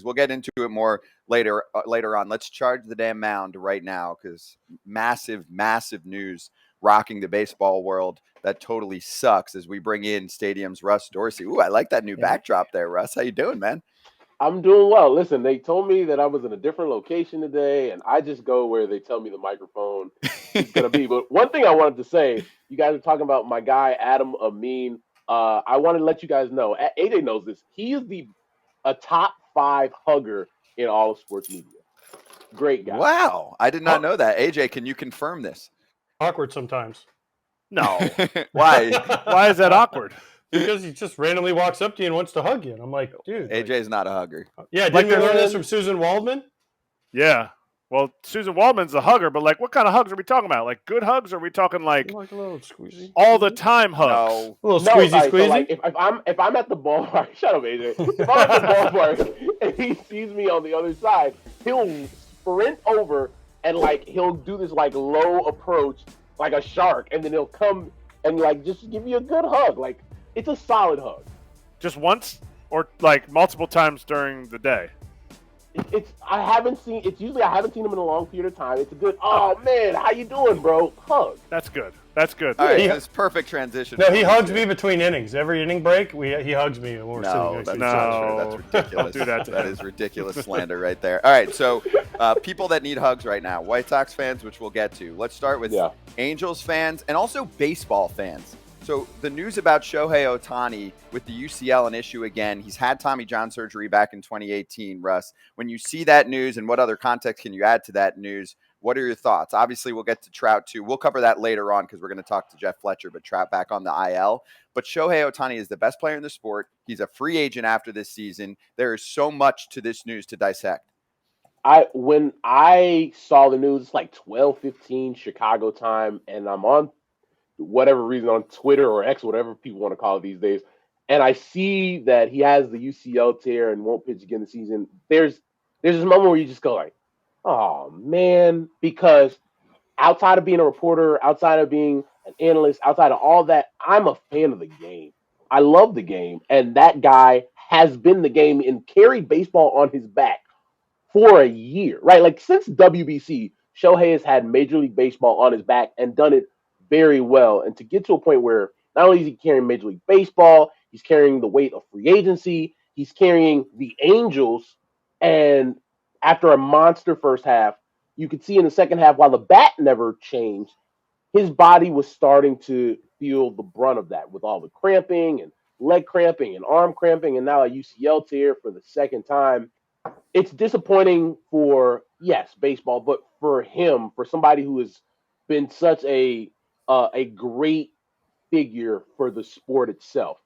We'll get into it more later on. Let's charge the damn mound right now because massive news rocking the baseball world that totally sucks as we bring in Stadium's Russ Dorsey. Ooh, I like that new backdrop there, Russ. How you doing, man? I'm doing well. Listen, they told me that I was in a different location today, and I just go where they tell me the microphone is going to be. But one thing I wanted to say, you guys are talking about my guy, Adam Amin. I wanted to let you guys know, AJ knows this. He is a top 5 hugger in all of sports media. Great guy. Wow. I did not know that. AJ, can you confirm this? Awkward sometimes. No. Why? Why is that awkward? Because he just randomly walks up to you and wants to hug you. And I'm like, dude. AJ's not a hugger. Yeah, didn't we learn this from Susan Waldman? Yeah. Well, Susan Waldman's a hugger, but what kind of hugs are we talking about? Like good hugs, or are we talking like a little squeezy? All the time hugs? No. A little squeezy. So if I'm at the ballpark, shut up, AJ. If I'm at the ballpark and he sees me on the other side, he'll sprint over and he'll do this low approach like a shark, and then he'll come and just give you a good hug. It's a solid hug. Just once or multiple times during the day? I haven't seen him in a long period of time. It's a good, oh man, how you doing, bro? Hug. That's good. All right, that's perfect transition. No, he hugs me between innings. Every inning break, he hugs me when we're sitting next to each other. That's ridiculous. Do that to that him. is ridiculous slander right there. All right, so people that need hugs right now, White Sox fans, which we'll get to. Let's start with Angels fans and also baseball fans. So the news about Shohei Ohtani with the UCL an issue again. He's had Tommy John surgery back in 2018, Russ. When you see that news, and what other context can you add to that news? What are your thoughts? Obviously, we'll get to Trout too. We'll cover that later on because we're going to talk to Jeff Fletcher, but Trout back on the IL. But Shohei Ohtani is the best player in the sport. He's a free agent after this season. There is so much to this news to dissect. When I saw the news, it's 12:15 Chicago time, and I'm on whatever reason on Twitter or X, whatever people want to call it these days, and I see that he has the UCL tear and won't pitch again this season. There's this moment where you just go oh man, because outside of being a reporter, outside of being an analyst, outside of all that, I'm a fan of the game. I love the game, and that guy has been the game and carried baseball on his back for a year, right? Since WBC, Shohei has had Major League Baseball on his back and done it very well. And to get to a point where not only is he carrying Major League Baseball, he's carrying the weight of free agency, he's carrying the Angels, and after a monster first half, you could see in the second half, while the bat never changed, his body was starting to feel the brunt of that with all the cramping and leg cramping and arm cramping, and now a UCL tear for the second time. It's disappointing for, yes, baseball, but for him, for somebody who has been such a great figure for the sport itself,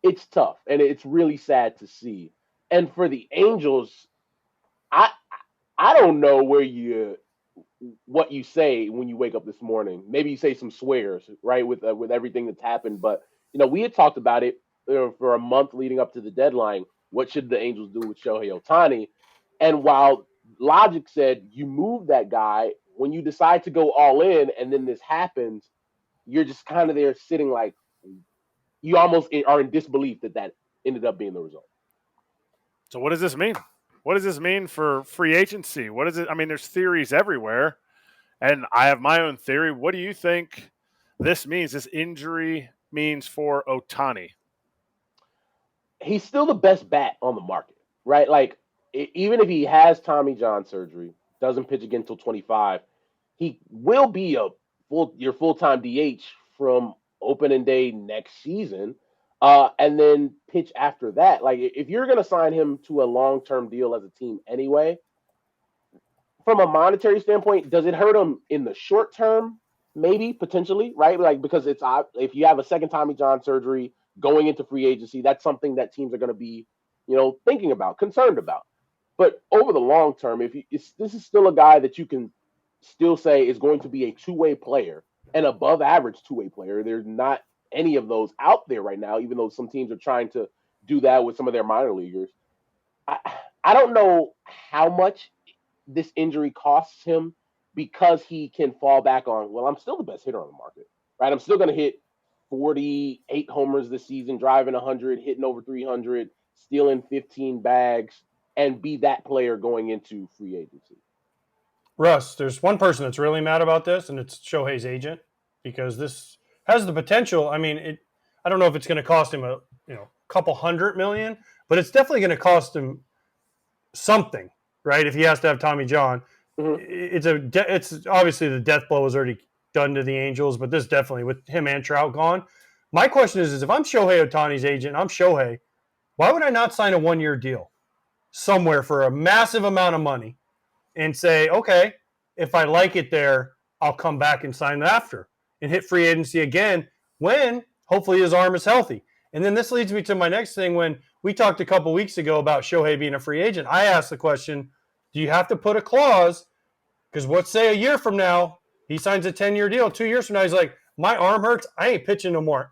it's tough, and it's really sad to see. And for the Angels, I don't know what you say when you wake up this morning. Maybe you say some swears, right, with everything that's happened. But we had talked about it for a month leading up to the deadline. What should the Angels do with Shohei Ohtani? And while logic said you move that guy, when you decide to go all in, and then this happens, you're just kind of there sitting you almost are in disbelief that ended up being the result. So what does this mean? What does this mean for free agency? What is it? I mean, there's theories everywhere, and I have my own theory. What do you think this injury means for Ohtani? He's still the best bat on the market, right? Even if he has Tommy John surgery, doesn't pitch again until 25, he will be your full-time DH from opening day next season, and then pitch after that. If you're going to sign him to a long-term deal as a team anyway, from a monetary standpoint, does it hurt him in the short term? Maybe, potentially, right? Because if you have a second Tommy John surgery going into free agency, that's something that teams are going to be, thinking about, concerned about. But over the long term, this is still a guy that you can still say is going to be a two-way player, an above-average two-way player. There's not any of those out there right now, even though some teams are trying to do that with some of their minor leaguers. I don't know how much this injury costs him, because he can fall back on, well, I'm still the best hitter on the market, right? I'm still going to hit 48 homers this season, driving 100, hitting over 300, stealing 15 bags. and be that player going into free agency. Russ, there's one person that's really mad about this, and it's Shohei's agent, because this has the potential. I mean, I don't know if it's going to cost him a couple $100 million, but it's definitely going to cost him something, right? If he has to have Tommy John, it's obviously the death blow was already done to the Angels, but this definitely, with him and Trout gone. My question is if I'm Shohei Ohtani's agent, I'm Shohei, why would I not sign a 1-year deal somewhere for a massive amount of money and say, okay, if I like it there, I'll come back and sign after and hit free agency again when hopefully his arm is healthy. And then this leads me to my next thing. When we talked a couple weeks ago about Shohei being a free agent, I asked the question, do you have to put a clause? Because let's say a year from now, he signs a 10-year deal. 2 years from now, he's like, my arm hurts. I ain't pitching no more.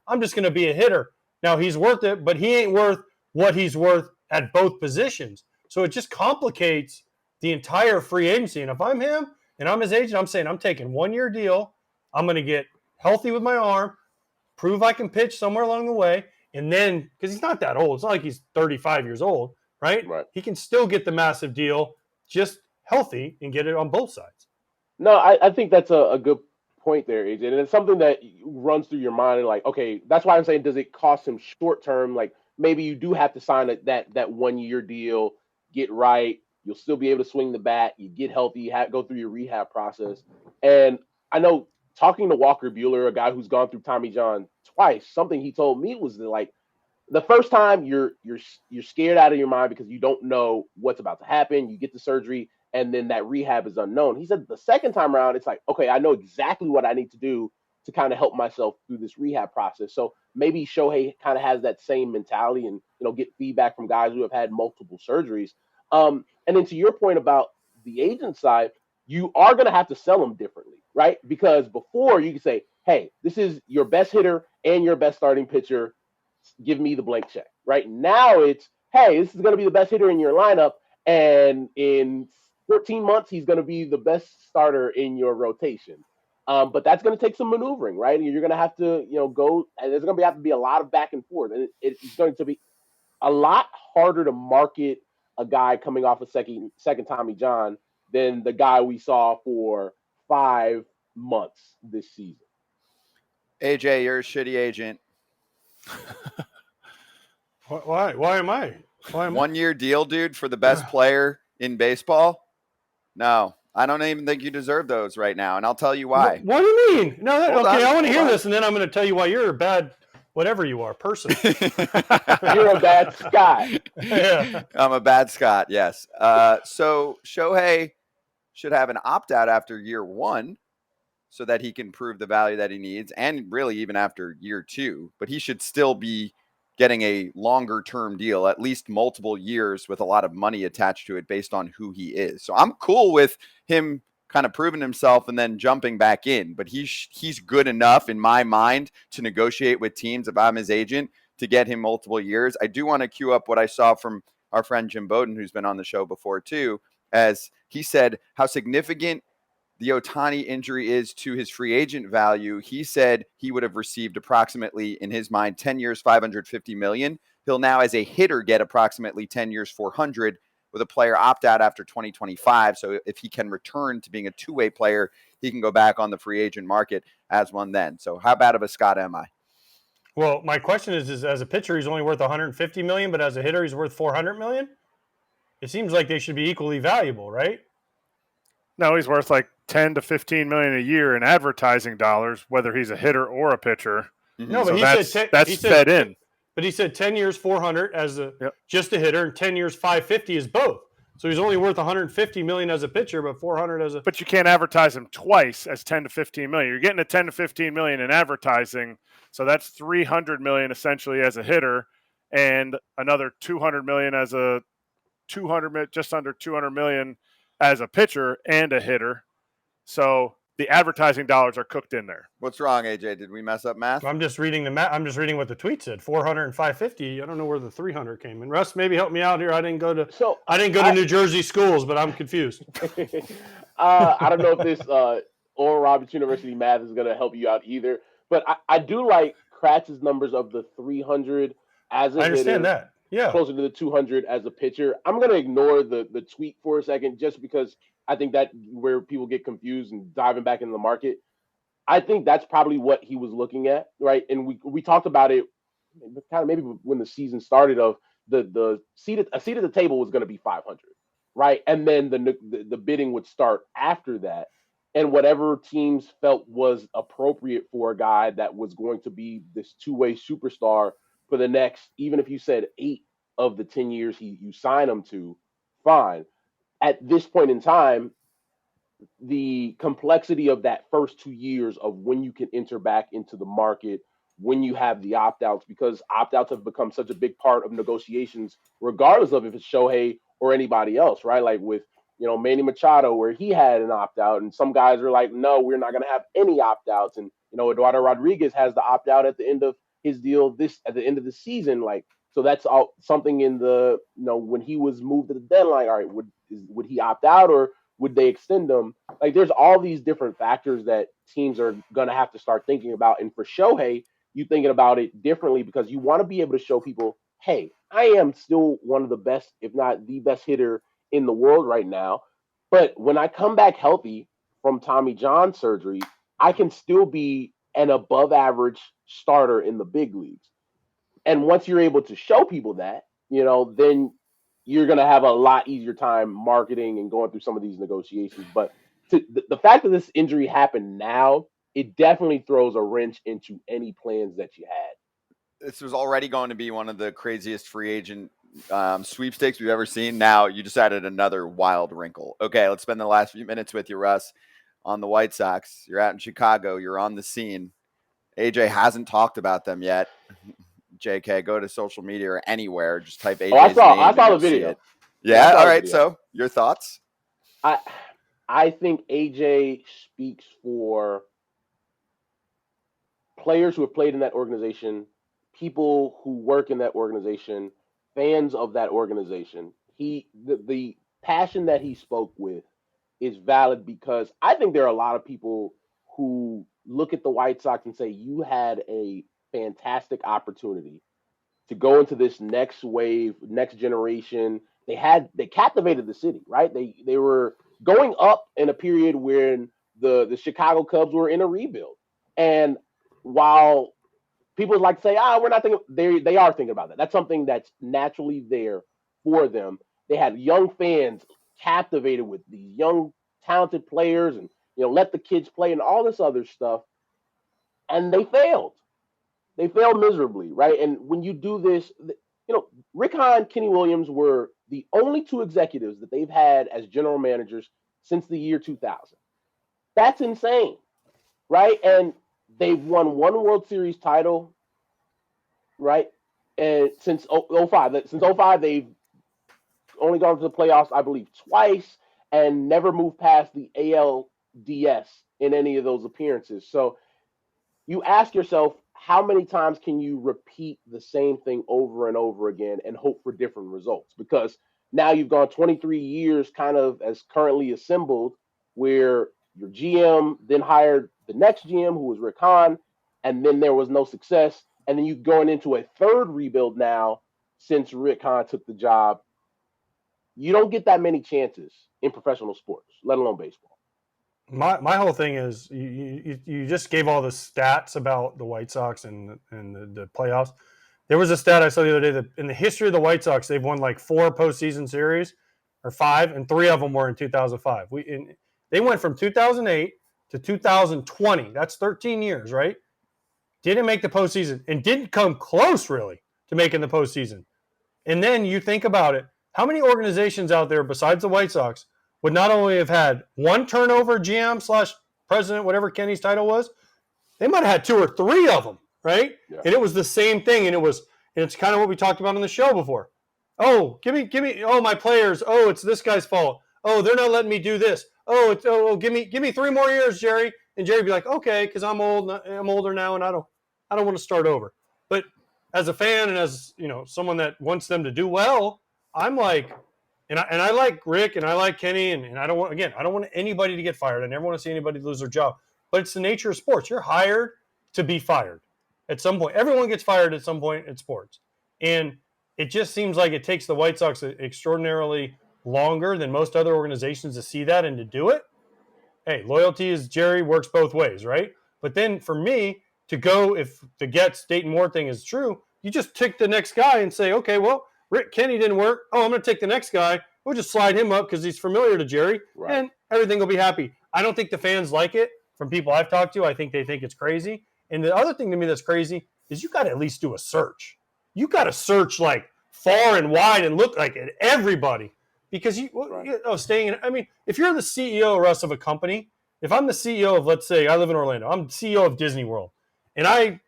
I'm just going to be a hitter. Now, he's worth it, but he ain't worth what he's worth at both positions. So it just complicates the entire free agency. And if I'm him and I'm his agent, I'm saying I'm taking 1-year deal. I'm going to get healthy with my arm, prove I can pitch somewhere along the way. And then, because he's not that old. It's not like he's 35 years old, right? He can still get the massive deal, just healthy, and get it on both sides. No, I think that's a good point there, AJ. And it's something that runs through your mind. And like, okay, that's why I'm saying, does it cost him short term? Like, maybe you do have to sign that 1-year deal, get right. You'll still be able to swing the bat. You get healthy. You go through your rehab process. And I know, talking to Walker Buehler, a guy who's gone through Tommy John twice, something he told me was that, like, the first time you're scared out of your mind because you don't know what's about to happen. You get the surgery, and then that rehab is unknown. He said the second time around, it's like, okay, I know exactly what I need to do to kind of help myself through this rehab process. So maybe Shohei kind of has that same mentality and, get feedback from guys who have had multiple surgeries. And then to your point about the agent side, you are going to have to sell them differently, right? Because before you can say, hey, this is your best hitter and your best starting pitcher. Give me the blank check. Right now it's, hey, this is going to be the best hitter in your lineup. And in 14 months, he's going to be the best starter in your rotation. But that's going to take some maneuvering, right? And you're going to have to, go, and there's going to have to be a lot of back and forth. And it's going to be a lot harder to market a guy coming off a second Tommy John than the guy we saw for 5 months this season. AJ, you're a shitty agent. Why? Why am I? 1-year deal, dude, for the best player in baseball? No, I don't even think you deserve those right now, and I'll tell you why. What do you mean? No, I want to hear this, and then I'm going to tell you why you're a bad, whatever you are, person. You're a bad Scott. Yeah. I'm a bad Scott, yes. So Shohei should have an opt-out after year 1 so that he can prove the value that he needs, and really even after year 2. But he should still be getting a longer-term deal, at least multiple years with a lot of money attached to it based on who he is. So I'm cool with him kind of proving himself and then jumping back in. But he's good enough in my mind to negotiate with teams if I'm his agent to get him multiple years. I do want to cue up what I saw from our friend Jim Bowden, who's been on the show before too, as he said how significant the Ohtani injury is to his free agent value. He said he would have received approximately, in his mind, 10 years, $550 million. He'll now, as a hitter, get approximately 10 years, $400, with a player opt out after 2025. So if he can return to being a two-way player, he can go back on the free agent market as one then. So how bad of a Scott am I? Well, my question is as a pitcher, he's only worth $150 million, but as a hitter, he's worth $400 million? It seems like they should be equally valuable, right? No, he's worth like 10 to 15 million a year in advertising dollars, whether he's a hitter or a pitcher. Mm-hmm. No, but so that's fed in. But he said 10 years, 400 as just a hitter, and 10 years, 550 is both. So he's only worth 150 million as a pitcher, but 400 as a. But you can't advertise him twice as 10 to 15 million. You're getting a 10 to 15 million in advertising, so that's 300 million essentially as a hitter, and another 200 million as a just under 200 million as a pitcher and a hitter. So the advertising dollars are cooked in there. What's wrong, AJ? Did we mess up math? I'm just reading I'm just reading what the tweet said. 400 and 550. I don't know where the 300 came in. Russ, maybe help me out here. I didn't go to New Jersey schools, but I'm confused. I don't know if this Oral Roberts University math is going to help you out either. But I do like Kratz's numbers of the 300 as a hitter. I understand that. closer to the 200 as a pitcher. I'm going to ignore the tweet for a second just because I think that where people get confused and diving back into the market. I think that's probably what he was looking at, right? And we talked about it kind of maybe when the season started of a seat at the table was going to be 500, right? And then the bidding would start after that. And whatever teams felt was appropriate for a guy that was going to be this two-way superstar for the next, even if you said 8 of the 10 years you sign him to, fine. At this point in time, the complexity of that first 2 years of when you can enter back into the market, when you have the opt-outs, because opt-outs have become such a big part of negotiations, regardless of if it's Shohei or anybody else, right? Like with, Manny Machado, where he had an opt-out, and some guys are like, no, we're not going to have any opt-outs. And, Eduardo Rodriguez has the opt-out at the end of his deal at the end of the season. Like, so that's all something in the, when he was moved to the deadline, all right, would he opt out or would they extend him? Like, there's all these different factors that teams are going to have to start thinking about. And for Shohei, you thinking about it differently because you want to be able to show people, hey, I am still one of the best, if not the best hitter in the world right now. But when I come back healthy from Tommy John surgery, I can still be an above average starter in the big leagues. And once you're able to show people that, then you're going to have a lot easier time marketing and going through some of these negotiations. But the fact that this injury happened now, it definitely throws a wrench into any plans that you had. This was already going to be one of the craziest free agent sweepstakes we've ever seen. Now you just added another wild wrinkle. Okay, let's spend the last few minutes with you, Russ, on the White Sox. You're out in Chicago. You're on the scene. AJ hasn't talked about them yet. JK, go to social media or anywhere. Just type AJ's name. I saw the video. Yeah, all right. So your thoughts? I think AJ speaks for players who have played in that organization, people who work in that organization, fans of that organization. The passion that he spoke with is valid because I think there are a lot of people who look at the White Sox and say, you had a fantastic opportunity to go into this next wave, next generation. They captivated the city, right? They were going up in a period when the Chicago Cubs were in a rebuild. And while people like to say, we're not thinking, they are thinking about that. That's something that's naturally there for them. They had young fans captivated with these young, talented players and, let the kids play and all this other stuff. And they failed. They failed miserably, right? And when you do this, Rick Hahn, Kenny Williams were the only 2 executives that they've had as general managers since the year 2000. That's insane, right? And they've won 1 World Series title, right? And since 05, they've only gone to the playoffs, I believe, twice and never moved past the ALDS in any of those appearances. So you ask yourself, how many times can you repeat the same thing over and over again and hope for different results? Because now you've gone 23 years kind of as currently assembled where your GM then hired the next GM who was Rick Hahn, and then there was no success. And then you're going into a third rebuild now since Rick Hahn took the job. You don't get that many chances in professional sports, let alone baseball. My whole thing is you just gave all the stats about the White Sox and the playoffs. There was a stat I saw the other day that in the history of the White Sox, they've won like 4 postseason series or 5, and 3 of them were in 2005. They went from 2008 to 2020. That's 13 years, right? Didn't make the postseason and didn't come close really to making the postseason. And then you think about it, how many organizations out there besides the White Sox would not only have had 1 turnover GM/president, whatever Kenny's title was, they might have had 2 or 3 of them, right? Yeah. And it was the same thing. And it's kind of what we talked about on the show before. Oh, give me, oh, my players. Oh, it's this guy's fault. Oh, they're not letting me do this. Oh, give me 3 more years, Jerry. And Jerry'd be like, okay, because I'm older now and I don't want to start over. But as a fan and as, someone that wants them to do well, I'm like, and I like Rick and I like Kenny and I don't want anybody to get fired. I never want to see anybody lose their job. But it's the nature of sports. You're hired to be fired at some point. Everyone gets fired at some point in sports. And it just seems like it takes the White Sox extraordinarily longer than most other organizations to see that and to do it. Hey, loyalty is Jerry works both ways, right? But then for me to go, if the Getz Dayton Moore thing is true, you just take the next guy and say, okay, well, Rick Kenny didn't work. Oh, I'm going to take the next guy. We'll just slide him up because he's familiar to Jerry, and everything will be happy. I don't think the fans like it. From people I've talked to, I think they think it's crazy. And the other thing to me that's crazy is you got to at least do a search. You got to search like far and wide and look like at everybody. Because staying in, I mean, if you're the CEO, Russ, of a company, if I'm the CEO of, let's say, I live in Orlando, I'm the CEO of Disney World, and I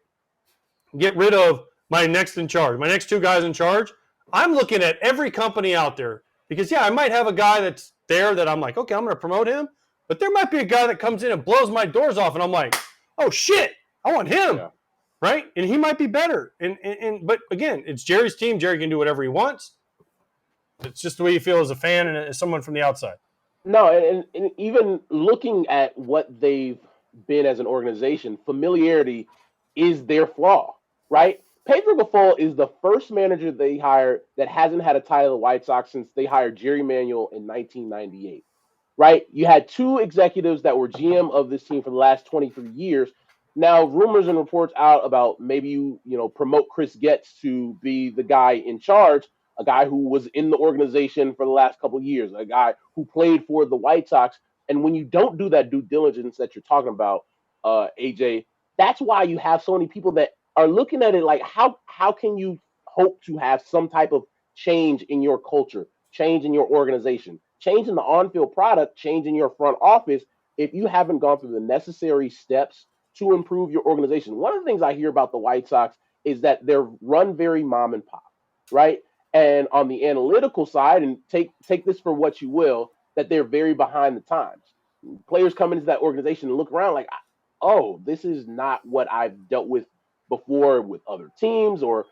get rid of my next two guys in charge, I'm looking at every company out there because, I might have a guy that's there that I'm like, okay, I'm going to promote him, but there might be a guy that comes in and blows my doors off, and I'm like, oh shit, I want him, right? And he might be better. But again, it's Jerry's team. Jerry can do whatever he wants. It's just the way you feel as a fan and as someone from the outside. No, and even looking at what they've been as an organization, familiarity is their flaw, right? Pedro Gaffol is the first manager they hired that hasn't had a title of the White Sox since they hired Jerry Manuel in 1998, right? You had two executives that were GM of this team for the last 23 years. Now, rumors and reports out about maybe you promote Chris Getz to be the guy in charge, a guy who was in the organization for the last couple of years, a guy who played for the White Sox. And when you don't do that due diligence that you're talking about, AJ, that's why you have so many people that are looking at it like, how can you hope to have some type of change in your culture, change in your organization, change in the on-field product, change in your front office if you haven't gone through the necessary steps to improve your organization? One of the things I hear about the White Sox is that they're run very mom and pop, right? And on the analytical side, and take this for what you will, that they're very behind the times. Players come into that organization and look around like, oh, this is not what I've dealt with before with other teams, or,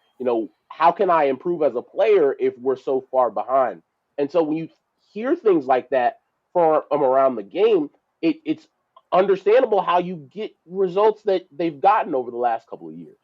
how can I improve as a player if we're so far behind? And so when you hear things like that from around the game, it's understandable how you get results that they've gotten over the last couple of years.